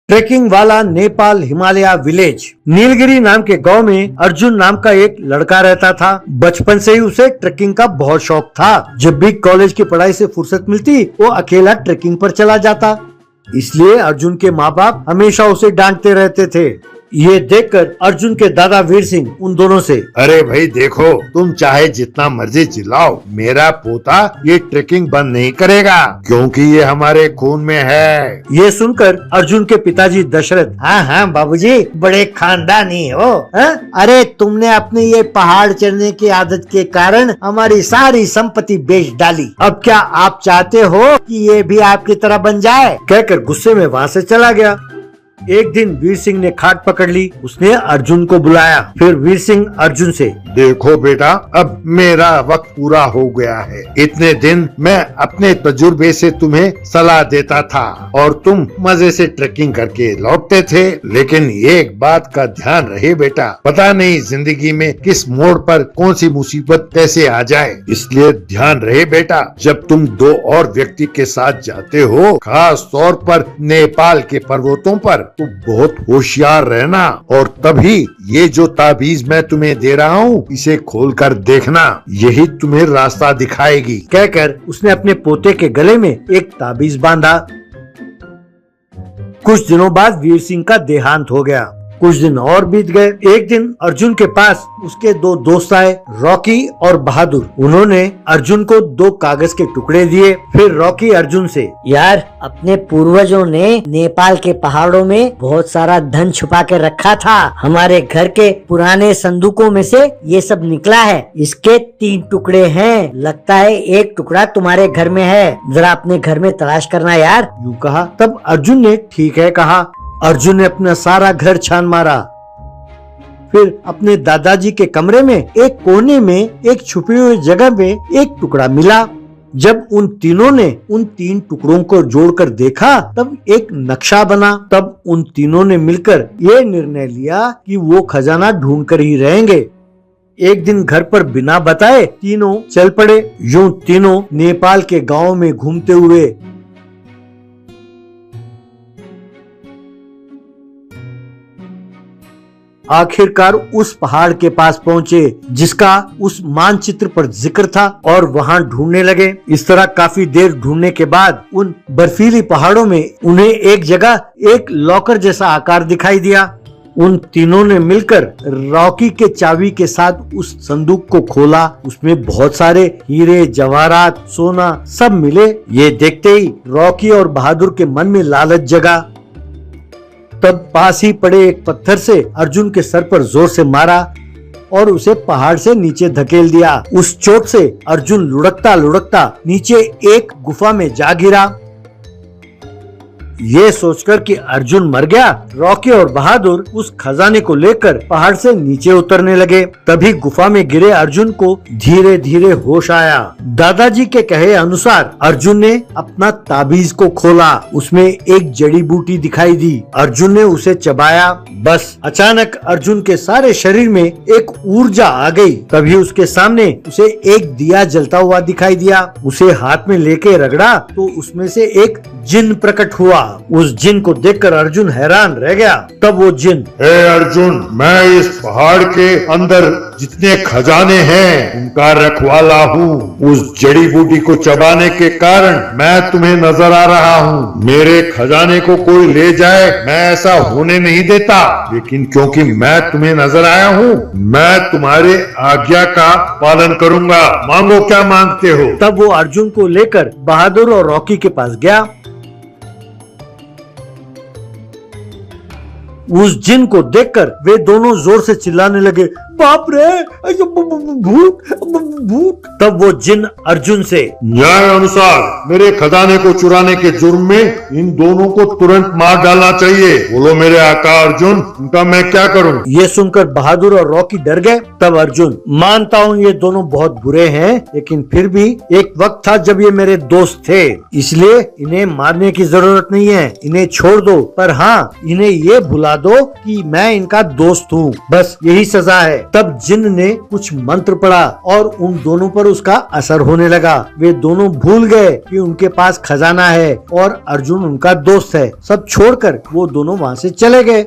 Trekking वाला Nepal Himalaya village. Nilgiri नाम के गांव में अर्जुन नाम का एक लड़का रहता था। बचपन से ही उसे ट्रेकिंग का बहुत शौक था। जब भी कॉलेज की पढ़ाई से फुर्सत मिलती वो अकेला ट्रेकिंग पर चला जाता। इसलिए अर्जुन के माँ बाप हमेशा उसे डांटते रहते थे। ये देखकर अर्जुन के दादा वीर सिंह उन दोनों से, अरे भाई देखो, तुम चाहे जितना मर्जी चिल्लाओ, मेरा पोता ये ट्रेकिंग बंद नहीं करेगा क्योंकि ये हमारे खून में है। ये सुनकर अर्जुन के पिताजी दशरथ, हाँ बाबूजी, बड़े खानदानी हो। अरे तुमने अपने ये पहाड़ चढ़ने की आदत के कारण हमारी सारी संपत्ति बेच डाली। अब क्या आप चाहते हो कि ये भी आपकी तरह बन जाए? कहकर गुस्से में वहाँ से चला गया। एक दिन वीर सिंह ने खाट पकड़ ली। उसने अर्जुन को बुलाया। फिर वीर सिंह अर्जुन से, देखो बेटा, अब मेरा वक्त पूरा हो गया है। इतने दिन मैं अपने तजुर्बे से तुम्हें सलाह देता था और तुम मजे से ट्रेकिंग करके लौटते थे। लेकिन एक बात का ध्यान रहे बेटा, पता नहीं जिंदगी में किस मोड़ पर कौन सी मुसीबत कैसे आ जाए। इसलिए ध्यान रहे बेटा, जब तुम दो और व्यक्ति के साथ जाते हो, खास तौर पर नेपाल के पर्वतों पर, तो बहुत होशियार रहना। और तभी ये जो ताबीज मैं तुम्हें दे रहा हूँ, इसे खोलकर देखना, यही तुम्हें रास्ता दिखाएगी। कहकर उसने अपने पोते के गले में एक ताबीज बांधा। कुछ दिनों बाद वीर सिंह का देहांत हो गया। कुछ दिन और बीत गए। एक दिन अर्जुन के पास उसके दो दोस्त आए, रॉकी और बहादुर। उन्होंने अर्जुन को 2 कागज के टुकड़े दिए। फिर रॉकी अर्जुन से, यार, अपने पूर्वजों ने नेपाल के पहाड़ों में बहुत सारा धन छुपा के रखा था। हमारे घर के पुराने संदूकों में से ये सब निकला है। इसके 3 टुकड़े हैं। लगता है एक टुकड़ा तुम्हारे घर में है। जरा अपने घर में तलाश करना यार। यूँ कहा। तब अर्जुन ने ठीक है कहा। अर्जुन ने अपना सारा घर छान मारा। फिर अपने दादाजी के कमरे में एक कोने में एक छुपी हुई जगह में एक टुकड़ा मिला। जब उन तीनों ने उन 3 टुकड़ों को जोड़कर देखा, तब एक नक्शा बना। तब उन तीनों ने मिलकर ये निर्णय लिया कि वो खजाना ढूंढ कर ही रहेंगे। एक दिन घर पर बिना बताए तीनों चल पड़े। यूं तीनों नेपाल के गांव में घूमते हुए आखिरकार उस पहाड़ के पास पहुंचे जिसका उस मानचित्र पर जिक्र था, और वहां ढूंढने लगे। इस तरह काफी देर ढूंढने के बाद उन बर्फीली पहाड़ों में उन्हें एक जगह एक लॉकर जैसा आकार दिखाई दिया। उन तीनों ने मिलकर रॉकी के चाबी के साथ उस संदूक को खोला। उसमें बहुत सारे हीरे, जवाहरात, सोना सब मिले। ये देखते ही रॉकी और बहादुर के मन में लालच जगा। तब पास ही पड़े एक पत्थर से अर्जुन के सर पर जोर से मारा और उसे पहाड़ से नीचे धकेल दिया। उस चोट से अर्जुन लुढ़कता लुढ़कता नीचे एक गुफा में जा गिरा। ये सोचकर कि अर्जुन मर गया, रॉकी और बहादुर उस खजाने को लेकर पहाड़ से नीचे उतरने लगे। तभी गुफा में गिरे अर्जुन को धीरे धीरे होश आया। दादाजी के कहे अनुसार अर्जुन ने अपना ताबीज को खोला। उसमें एक जड़ी बूटी दिखाई दी। अर्जुन ने उसे चबाया। बस अचानक अर्जुन के सारे शरीर में एक ऊर्जा आ गई। तभी उसके सामने उसे एक दिया जलता हुआ दिखाई दिया। उसे हाथ में लेके रगड़ा तो उसमें से एक जिन प्रकट हुआ। उस जिन को देखकर अर्जुन हैरान रह गया। तब वो जिन, हे अर्जुन, मैं इस पहाड़ के अंदर जितने खजाने हैं उनका रखवाला हूँ। उस जड़ी बूटी को चबाने के कारण मैं तुम्हें नजर आ रहा हूँ। मेरे खजाने को कोई ले जाए, मैं ऐसा होने नहीं देता। लेकिन क्योंकि मैं तुम्हें नजर आया हूँ, मैं तुम्हारे आज्ञा का पालन करूंगा। मांगो क्या मांगते हो। तब वो अर्जुन को लेकर बहादुर और रॉकी के पास गया। उस जिन को देखकर वे दोनों जोर से चिल्लाने लगे, बाप रे, भूत भूत। तब वो जिन अर्जुन से, न्याय अनुसार मेरे खजाने को चुराने के जुर्म में इन दोनों को तुरंत मार डालना चाहिए। बोलो मेरे आका अर्जुन, इनका मैं क्या करूं? ये सुनकर बहादुर और रॉकी डर गए। तब अर्जुन, मानता हूँ ये दोनों बहुत बुरे हैं, लेकिन फिर भी एक वक्त था जब ये मेरे दोस्त थे, इसलिए इन्हें मारने की जरूरत नहीं है। इन्हें छोड़ दो, पर हाँ, इन्हें ये भुला दो कि मैं इनका दोस्त हूँ। बस यही सजा है। तब जिन्न ने कुछ मंत्र पढ़ा और उन दोनों पर उसका असर होने लगा। वे दोनों भूल गए कि उनके पास खजाना है और अर्जुन उनका दोस्त है। सब छोड़कर वो दोनों वहाँ से चले गए।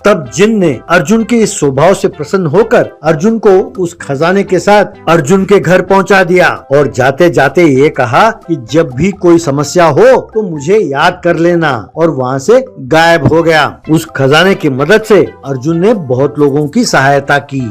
तब जिन्न ने अर्जुन के इस स्वभाव से प्रसन्न होकर अर्जुन को उस खजाने के साथ अर्जुन के घर पहुंचा दिया और जाते जाते ये कहा कि जब भी कोई समस्या हो तो मुझे याद कर लेना, और वहाँ से गायब हो गया। उस खजाने की मदद से अर्जुन ने बहुत लोगों की सहायता की।